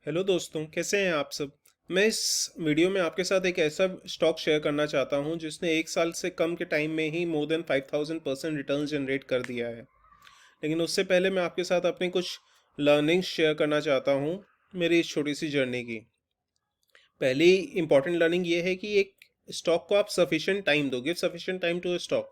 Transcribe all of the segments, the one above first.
Hello दोस्तों, कैसे हैं आप सब। मैं इस वीडियो में आपके साथ एक ऐसा स्टॉक शेयर करना चाहता हूं जिसने एक साल से कम के टाइम में ही मोर देन 5000% रिटर्न जनरेट कर दिया है। लेकिन उससे पहले मैं आपके साथ अपनी कुछ लर्निंग्स शेयर करना चाहता हूं मेरी इस छोटी सी जर्नी की। पहली इंपॉर्टेंट लर्निंग ये है कि एक स्टॉक को आप सफिशिएंट टाइम दो, give sufficient time to a stock.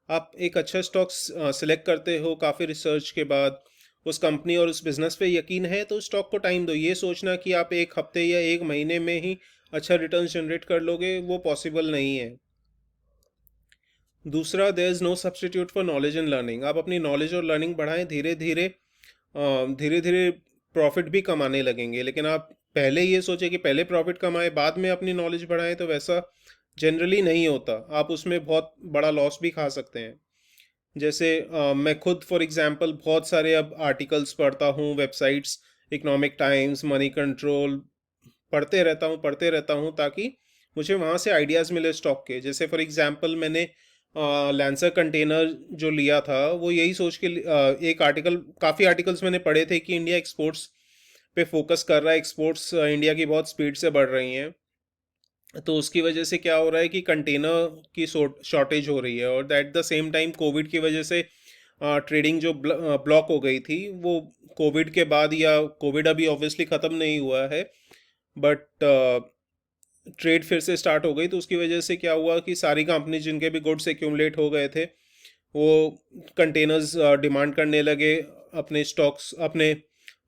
आप एक अच्छा स्टॉक सिलेक्ट करते हो काफ़ी रिसर्च के बाद, उस कंपनी और उस बिजनेस पे यकीन है तो स्टॉक को टाइम दो। ये सोचना कि आप एक हफ्ते या एक महीने में ही अच्छा रिटर्न जनरेट कर लोगे, वो पॉसिबल नहीं है। दूसरा, there is no substitute for knowledge and learning. आप अपनी नॉलेज और लर्निंग बढ़ाएं, धीरे धीरे धीरे धीरे प्रॉफिट भी कमाने लगेंगे। लेकिन आप पहले ये सोचे कि पहले प्रॉफिट कमाए बाद में अपनी नॉलेज बढ़ाएं, तो वैसा जनरली नहीं होता। आप उसमें बहुत बड़ा लॉस भी खा सकते हैं। जैसे मैं खुद फॉर एग्जांपल बहुत सारे अब आर्टिकल्स पढ़ता हूँ, websites, economic times, money control, पढ़ते रहता हूँ ताकि मुझे वहाँ से आइडियाज़ मिले स्टॉक के। जैसे फॉर एग्जांपल मैंने लैंसर कंटेनर जो लिया था वो यही सोच के एक आर्टिकल, काफ़ी आर्टिकल्स मैंने पढ़े थे कि इंडिया एक्सपोर्ट्स पे फोकस कर रहा है, एक्सपोर्ट्स इंडिया की बहुत स्पीड से बढ़ रही हैं। तो उसकी वजह से क्या हो रहा है कि कंटेनर की शॉर्टेज हो रही है, और eight the same time Covid की वजह से ट्रेडिंग जो ब्लॉक हो गई थी, वो कोविड के बाद, या कोविड अभी ऑब्वियसली ख़त्म नहीं हुआ है, बट ट्रेड फिर से स्टार्ट हो गई। तो उसकी वजह से क्या हुआ कि सारी कंपनी जिनके भी गुड्स एक्यूमुलेट हो गए थे, वो कंटेनर्स डिमांड करने लगे अपने स्टॉक्स, अपने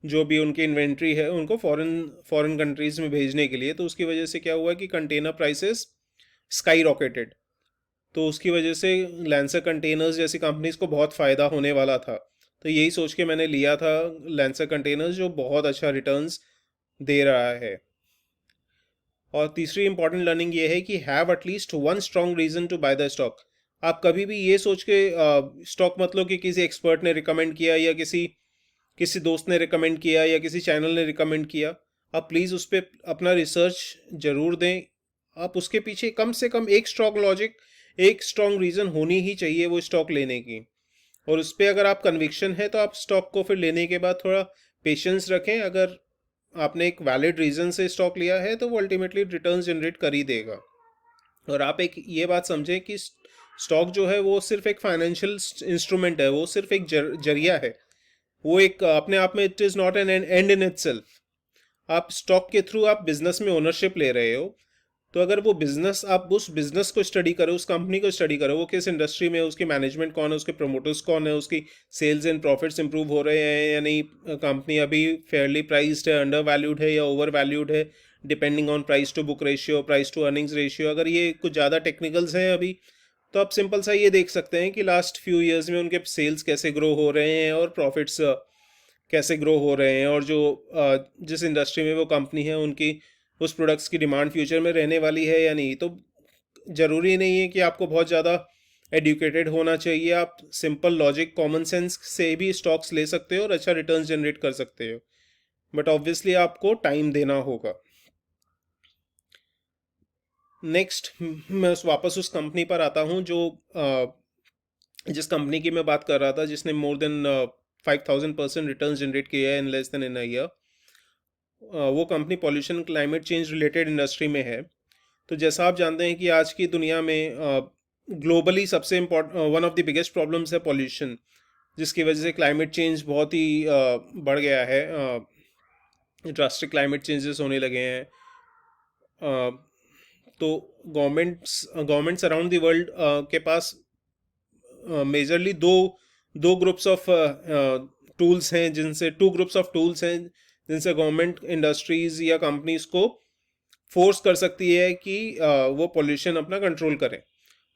जो भी उनकी इन्वेंट्री है उनको फॉरेन फॉरेन कंट्रीज में भेजने के लिए। तो उसकी वजह से क्या हुआ कि कंटेनर प्राइसेस स्काई रॉकेटेड। तो उसकी वजह से लैंसर कंटेनर्स जैसी कंपनीज को बहुत फ़ायदा होने वाला था। तो यही सोच के मैंने लिया था लैंसर कंटेनर्स, जो बहुत अच्छा रिटर्न्स दे रहा है। और तीसरी इंपॉर्टेंट लर्निंग ये है कि have at least one strong reason to buy the stock. आप कभी भी ये सोच के स्टॉक मत लो कि किसी एक्सपर्ट ने रिकमेंड किया, या किसी किसी दोस्त ने रिकमेंड किया, या किसी चैनल ने रिकमेंड किया। आप प्लीज़ उस पर अपना रिसर्च ज़रूर दें। आप उसके पीछे कम से कम एक स्ट्रॉन्ग लॉजिक, एक स्ट्रॉन्ग रीज़न होनी ही चाहिए वो स्टॉक लेने की। और उस पर अगर आप कन्विक्शन है तो आप स्टॉक को फिर लेने के बाद थोड़ा पेशेंस रखें। अगर आपने एक वैलिड रीज़न से स्टॉक लिया है तो वो अल्टीमेटली रिटर्न जनरेट कर ही देगा। और आप एक ये बात समझें कि स्टॉक जो है वो सिर्फ एक फाइनेंशियल इंस्ट्रूमेंट है, वो सिर्फ एक जरिया है। वो एक अपने आप में, it is not an and in itself. आप स्टॉक के थ्रू आप बिजनेस में ओनरशिप ले रहे हो। तो अगर वो बिजनेस, आप उस बिजनेस को स्टडी करो, उस कंपनी को स्टडी करो, वो किस इंडस्ट्री में है, उसकी मैनेजमेंट कौन है, उसके प्रमोटर्स कौन है, उसकी सेल्स एंड प्रॉफिट्स इंप्रूव हो रहे हैं या नहीं, कंपनी अभी फेयरली प्राइस्ड है, अंडर वैल्यूड है या ओवर वैल्यूड है, depending on price to book ratio, price to earnings ratio. अगर ये कुछ ज़्यादा टेक्निकल्स हैं अभी, तो आप सिंपल सा ये देख सकते हैं कि लास्ट फ्यू ईयर्स में उनके सेल्स कैसे ग्रो हो रहे हैं और प्रॉफिट्स कैसे ग्रो हो रहे हैं, और जो जिस इंडस्ट्री में वो कंपनी है उनकी उस प्रोडक्ट्स की डिमांड फ्यूचर में रहने वाली है या नहीं। तो ज़रूरी नहीं है कि आपको बहुत ज़्यादा एडुकेटेड होना चाहिए। आप सिंपल लॉजिक, कॉमन सेंस से भी स्टॉक्स ले सकते हो और अच्छा रिटर्न जनरेट कर सकते हो। बट ऑब्वियसली आपको टाइम देना होगा। नेक्स्ट, मैं वापस उस कंपनी पर आता हूँ जो जिस कंपनी की मैं बात कर रहा था, जिसने मोर देन 5000% रिटर्न जनरेट किया है in less than in year. वो company pollution climate change related industry में है। तो जैसा आप जानते हैं कि आज की दुनिया में ग्लोबली सबसे important, one of the biggest problems है पॉल्यूशन, जिसकी वजह से क्लाइमेट चेंज बहुत ही बढ़ गया है। ड्रास्टिक क्लाइमेट चेंजेस होने लगे हैं। अ, तो गवर्नमेंट्स अराउंड द वर्ल्ड के पास मेजरली दो दो ग्रुप्स ऑफ टूल्स हैं, जिनसे टू ग्रुप्स ऑफ टूल्स हैं जिनसे गवर्नमेंट इंडस्ट्रीज या कंपनीज को फोर्स कर सकती है कि वो पोल्यूशन अपना कंट्रोल करें।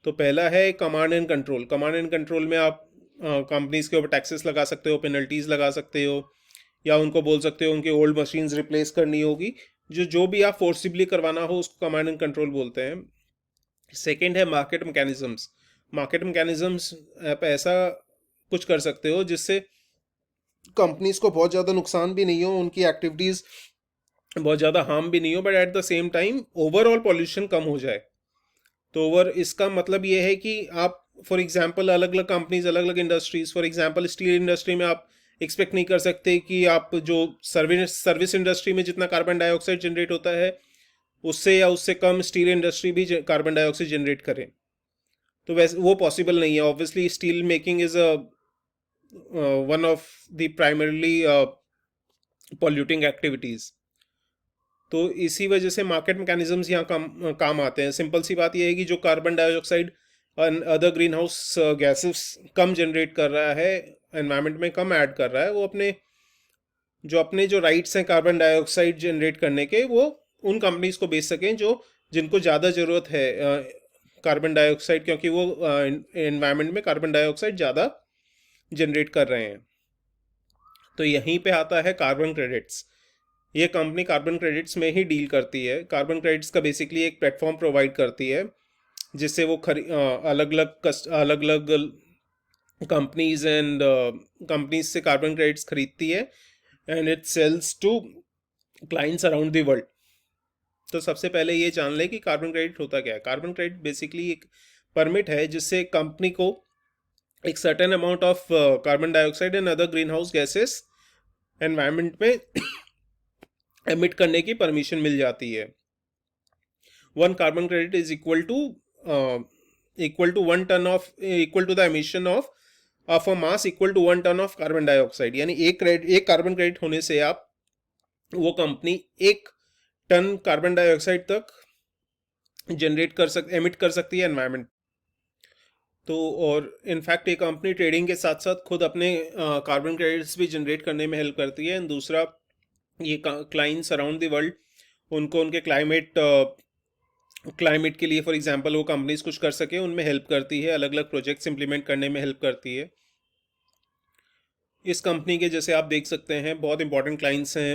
तो पहला है command and control. Command and control में आप कंपनीज के ऊपर टैक्सेस लगा सकते हो, पेनल्टीज लगा सकते हो, या उनको बोल सकते हो उनकी ओल्ड मशीन्स रिप्लेस करनी होगी। जो जो भी आप फोर्सिबली करवाना हो उसको कमांड एंड कंट्रोल बोलते हैं। सेकेंड है मार्केट मैकेनिज्म्स। मार्केट मैकेनिज्म्स आप ऐसा कुछ कर सकते हो जिससे कंपनीज को बहुत ज़्यादा नुकसान भी नहीं हो, उनकी एक्टिविटीज़ बहुत ज़्यादा हार्म भी नहीं हो, but at the same time overall pollution कम हो जाए। तो ओवर इसका मतलब ये है कि आप फॉर एग्जांपल अलग अलग कंपनीज, अलग अलग industries, for example steel industry में आप एक्सपेक्ट नहीं कर सकते कि आप जो सर्विस इंडस्ट्री में जितना कार्बन डाइऑक्साइड जनरेट होता है उससे या उससे कम स्टील इंडस्ट्री भी कार्बन डाइऑक्साइड जनरेट करे। तो वैसे वो पॉसिबल नहीं है। Obviously steel making is a one of the primarily polluting activities. तो इसी वजह से मार्केट मैकेनिज्म्स यहाँ काम आते हैं। सिंपल सी बात यह है कि जो कार्बन डाइऑक्साइड और अदर ग्रीन हाउस गैसेस कम जनरेट कर रहा है, एनवायरनमेंट में कम ऐड कर रहा है, वो अपने जो राइट्स हैं कार्बन डाइऑक्साइड जनरेट करने के, वो उन कंपनीज को बेच सकें जो जिनको ज़्यादा ज़रूरत है कार्बन डाइऑक्साइड, क्योंकि वो एनवायरनमेंट में कार्बन डाइऑक्साइड ज़्यादा जनरेट कर रहे हैं। तो यहीं पे आता है कार्बन क्रेडिट्स। ये कंपनी कार्बन क्रेडिट्स में ही डील करती है। कार्बन क्रेडिट्स का बेसिकली एक प्लेटफॉर्म प्रोवाइड करती है जिससे वो अलग अलग कंपनीज से कार्बन क्रेडिट्स खरीदती है and it sells to clients around the world. तो सबसे पहले ये जान लें कि कार्बन क्रेडिट होता क्या है। कार्बन क्रेडिट बेसिकली एक परमिट है जिससे कंपनी को एक certain amount of carbon dioxide and other greenhouse gases environment में एमिट करने की परमिशन मिल जाती है। One carbon credit is equal to the emission of a mass equal to 1 tonne of carbon dioxide. यानी एक कार्बन क्रेडिट होने से आप वो कंपनी 1 टन कार्बन डाइऑक्साइड तक एमिट कर सकती है एनवायरनमेंट। तो और इनफैक्ट ये कंपनी ट्रेडिंग के साथ साथ खुद अपने कार्बन क्रेडिट्स भी जनरेट करने में हेल्प करती है। एंड दूसरा, ये क्लाइंट्स अराउंड द वर्ल्ड उनको उनके क्लाइमेट के लिए, फॉर एग्जांपल, वो कंपनीज कुछ कर सके उनमें हेल्प करती है, अलग अलग प्रोजेक्ट्स इंप्लीमेंट करने में हेल्प करती है। इस कंपनी के जैसे आप देख सकते हैं बहुत इंपॉर्टेंट क्लाइंट्स हैं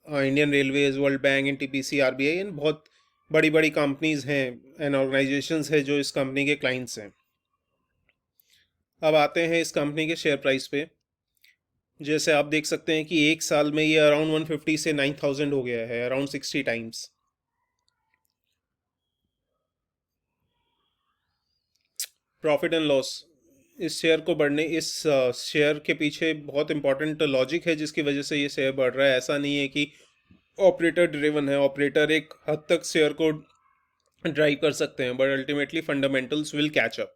Indian railways, world bank, NTPC, RBI, and बहुत बड़ी बड़ी कंपनीज हैं एंड ऑर्गेनाइजेशंस हैं जो इस कंपनी के क्लाइंट्स हैं। अब आते हैं इस कंपनी के शेयर प्राइस पे। जैसे आप देख सकते हैं कि एक साल में ये अराउंड 150 से 9000 हो गया है, around 60 times. Profit and loss, इस शेयर के पीछे बहुत इंपॉर्टेंट लॉजिक है जिसकी वजह से ये शेयर बढ़ रहा है। ऐसा नहीं है कि ऑपरेटर ड्रिवन है, ऑपरेटर एक हद तक शेयर को ड्राइव कर सकते हैं, but ultimately fundamentals will catch up.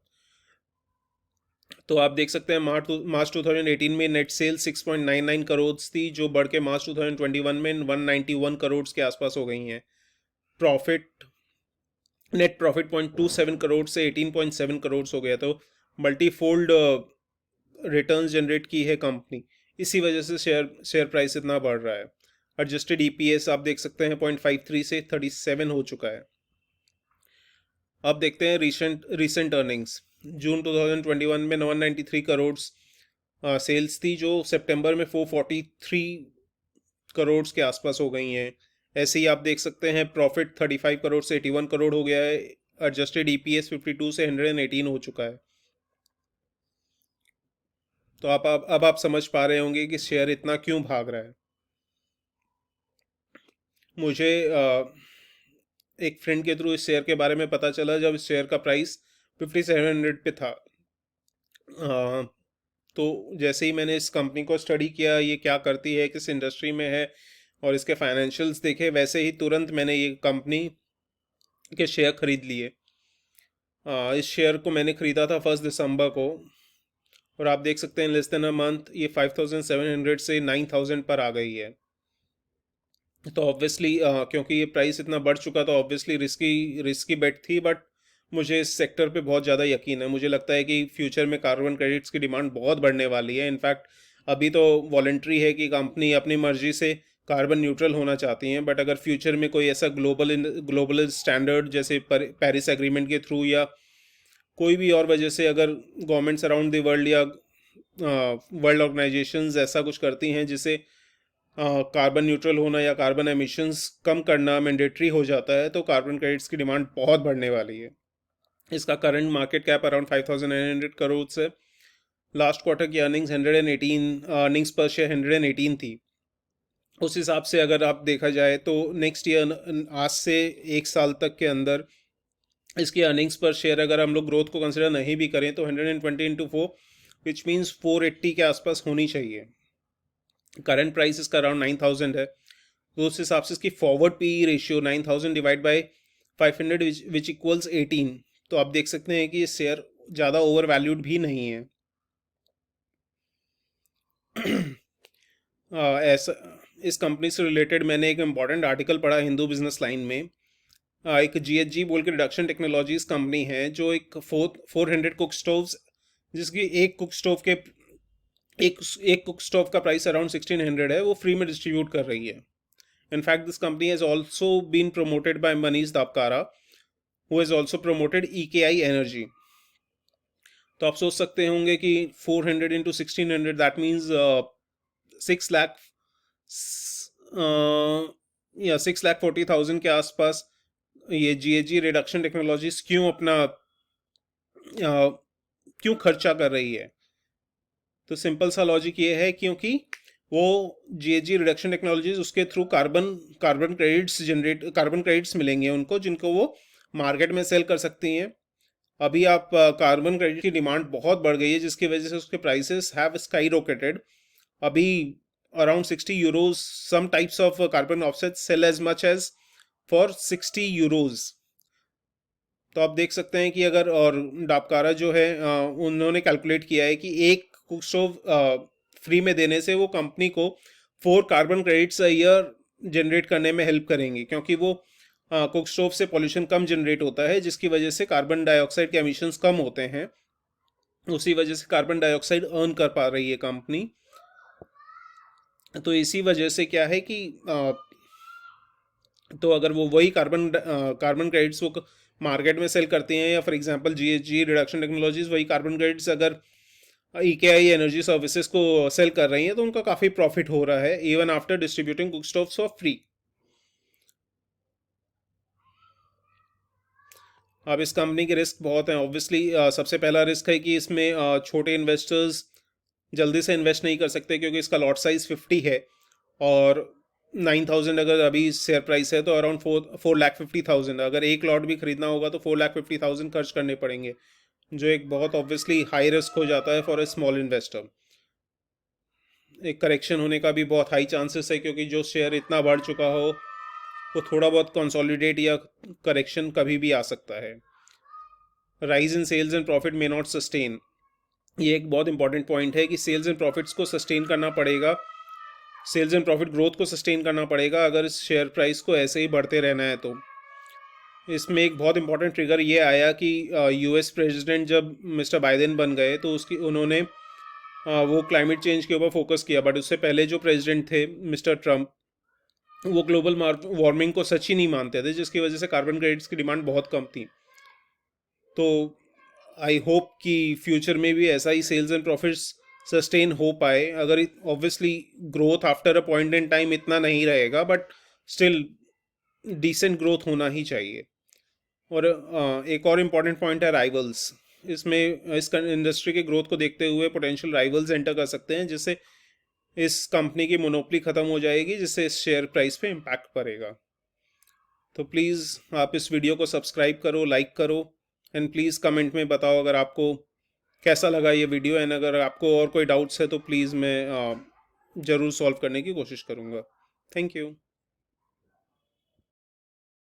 तो आप देख सकते हैं मार्च 2018 में नेट सेल 6.99 करोड़ थी, जो बढ़ के मार्च 2021 में 191 करोड़ के आसपास हो गई हैं। नेट प्रॉफिट 0.27 करोड़ से 18.7 करोड़ हो गया। तो मल्टीफोल्ड रिटर्न्स जनरेट की है कंपनी, इसी वजह से शेयर प्राइस इतना बढ़ रहा है। एडजस्टेड ईपीएस आप देख सकते हैं 0.53 से 37 हो चुका है। अब देखते हैं रीसेंट अर्निंग्स। जून 2021 में 193 करोड़ सेल्स थी, जो सितंबर में 443 करोड़ के आसपास हो गई हैं। ऐसे ही आप देख सकते हैं प्रॉफिट 35 करोड़ से 81 करोड़ हो गया है। एडजस्टेड ईपीएस 52 से 118 हो चुका है। तो अब आप समझ पा रहे होंगे कि शेयर इतना क्यों भाग रहा है। मुझे एक फ्रेंड के थ्रू इस शेयर के बारे में पता चला जब इस शेयर का प्राइस 5700 पे था। तो जैसे ही मैंने इस कंपनी को स्टडी किया, ये क्या करती है, किस इंडस्ट्री में है, और इसके फाइनेंशियल्स देखे, वैसे ही तुरंत मैंने ये कंपनी के शेयर खरीद लिए। इस शेयर को मैंने खरीदा था 1 दिसंबर को, और आप देख सकते हैं लेस देन अ मंथ ये 5700 से 9000 पर आ गई है। तो ऑब्वियसली क्योंकि ये प्राइस इतना बढ़ चुका था, ऑब्वियसली रिस्की बेट थी, बट मुझे इस सेक्टर पे बहुत ज़्यादा यकीन है। मुझे लगता है कि फ्यूचर में कार्बन क्रेडिट्स की डिमांड बहुत बढ़ने वाली है। इनफैक्ट अभी तो वॉलंटरी है कि कंपनी अपनी मर्जी से कार्बन न्यूट्रल होना चाहती हैं, बट अगर फ्यूचर में कोई ऐसा ग्लोबल स्टैंडर्ड जैसे पेरिस एग्रीमेंट के थ्रू या कोई भी और वजह से अगर गवर्नमेंट्स अराउंड द वर्ल्ड या वर्ल्ड ऑर्गेनाइजेशंस ऐसा कुछ करती हैं जिसे कार्बन न्यूट्रल होना या कार्बन एमिशंस कम करना मैंडेटरी हो जाता है, तो कार्बन क्रेडिट्स की डिमांड बहुत बढ़ने वाली है। इसका current market cap around 5900 crore है। लास्ट क्वार्टर की अर्निंग्स 118, अर्निंग्स पर शेयर 118 थी। उस हिसाब से अगर आप देखा जाए तो नेक्स्ट ईयर, आज से एक साल तक के अंदर, इसकी अर्निंग्स पर शेयर अगर हम लोग ग्रोथ को कंसिडर नहीं भी करें तो 120 इंटू 4 विच मीन्स 480 के आसपास होनी चाहिए। करंट प्राइस इसका अराउंड 9,000 है, तो उस हिसाब से इसकी forward P ratio 9,000 divide by 500 which equals 18। तो आप देख सकते हैं कि ये शेयर ज़्यादा ओवर वैल्यूड भी नहीं है। ऐसा इस कंपनी से रिलेटेड मैंने एक इम्पॉर्टेंट आर्टिकल पढ़ा हिंदू बिजनेस लाइन में। एक जीएचजी बोल के रिडक्शन टेक्नोलॉजीज कंपनी है जो एक 400 कुक स्टोव्स, जिसकी एक कुक स्टोव के एक कुक स्टोव का प्राइस अराउंड 1600 है, वो फ्री में डिस्ट्रीब्यूट कर रही है। In fact this company has also been promoted by Manish Dapkara, who has also promoted EKI energy. तो आप सोच सकते होंगे कि 400 इंटू 1600 दैट मीन्स 6 लाख या 6,40,000 के आसपास ये जीएजी रिडक्शन टेक्नोलॉजीज क्यों खर्चा कर रही है। तो सिंपल सा लॉजिक ये है क्योंकि वो जीएजी रिडक्शन टेक्नोलॉजीज उसके थ्रू कार्बन क्रेडिट्स मिलेंगे उनको, जिनको वो मार्केट में सेल कर सकती हैं। अभी आप कार्बन क्रेडिट की डिमांड बहुत बढ़ गई है, जिसकी वजह से उसके प्राइसेस हैव स्काई रॉकेटेड। अभी around 60 euros, some types of carbon offset sell as much as for 60 euros. तो आप देख सकते हैं कि अगर, और डाबकारा जो है उन्होंने कैलकुलेट किया है कि एक कुक स्टोव फ्री में देने से वो कंपनी को 4 कार्बन क्रेडिट्स ईयर जनरेट करने में हेल्प करेंगे, क्योंकि वो कुक स्टोव से पॉल्यूशन कम जनरेट होता है, जिसकी वजह से कार्बन डाइऑक्साइड के एमिशंस कम होते हैं। उसी वजह से कार्बन डाइऑक्साइड अर्न कर पा रही है कंपनी। तो इसी वजह से क्या है कि तो अगर वो वही कार्बन क्रेडिट्स वो मार्केट में सेल करते हैं, या for example GHG reduction technologies वही कार्बन क्रेडिट्स अगर EKI एनर्जी सर्विसेज को सेल कर रही हैं, तो उनका काफ़ी प्रॉफिट हो रहा है even after distributing cook stoves for free. अब इस कंपनी के रिस्क बहुत हैं ऑब्वियसली। सबसे पहला रिस्क है कि इसमें छोटे इन्वेस्टर्स जल्दी से इन्वेस्ट नहीं कर सकते, क्योंकि इसका लॉट साइज 50 है, और 9,000 अगर अभी शेयर प्राइस है तो अराउंड 4,50,000। अगर एक लॉट भी खरीदना होगा तो 4,50,000 खर्च करने पड़ेंगे, जो एक बहुत ऑब्वियसली हाई रिस्क हो जाता है फॉर ए स्मॉल इन्वेस्टर। एक करेक्शन होने का भी बहुत हाई चांसेस है, क्योंकि जो शेयर इतना बढ़ चुका हो वो थोड़ा बहुत कंसोलिडेट या करेक्शन कभी भी आ सकता है। Rise in sales and profit may not sustain, ये एक बहुत इंपॉर्टेंट पॉइंट है कि सेल्स एंड प्रॉफिट्स को सस्टेन करना पड़ेगा, सेल्स एंड प्रॉफिट ग्रोथ को सस्टेन करना पड़ेगा अगर इस शेयर प्राइस को ऐसे ही बढ़ते रहना है। तो इसमें एक बहुत इंपॉर्टेंट ट्रिगर ये आया कि US प्रेसिडेंट जब मिस्टर बाइडेन बन गए तो उन्होंने वो क्लाइमेट चेंज के ऊपर फोकस किया, बट उससे पहले जो प्रेसिडेंट थे मिस्टर ट्रंप, वो ग्लोबल वार्मिंग को सच ही नहीं मानते थे, जिसकी वजह से कार्बन क्रेडिट्स की डिमांड बहुत कम थी। तो आई होप कि फ्यूचर में भी ऐसा ही सेल्स एंड प्रॉफिट्स सस्टेन हो पाए। अगर obviously growth after a point in time इतना नहीं रहेगा, बट स्टिल डिसेंट ग्रोथ होना ही चाहिए। और एक और इम्पॉर्टेंट पॉइंट है राइवल्स। इसमें इस इंडस्ट्री के ग्रोथ को देखते हुए पोटेंशियल राइवल्स एंटर कर सकते हैं, जिससे इस कंपनी की मोनोपोली खत्म हो जाएगी, जिससे इस शेयर प्राइस पे इम्पैक्ट पड़ेगा। तो प्लीज़ आप इस वीडियो को सब्सक्राइब करो, लाइक करो, एंड प्लीज़ कमेंट में बताओ अगर आपको कैसा लगा ये वीडियो। एंड अगर आपको और कोई डाउट्स है तो प्लीज़ मैं ज़रूर सॉल्व करने की कोशिश करूँगा। Thank you.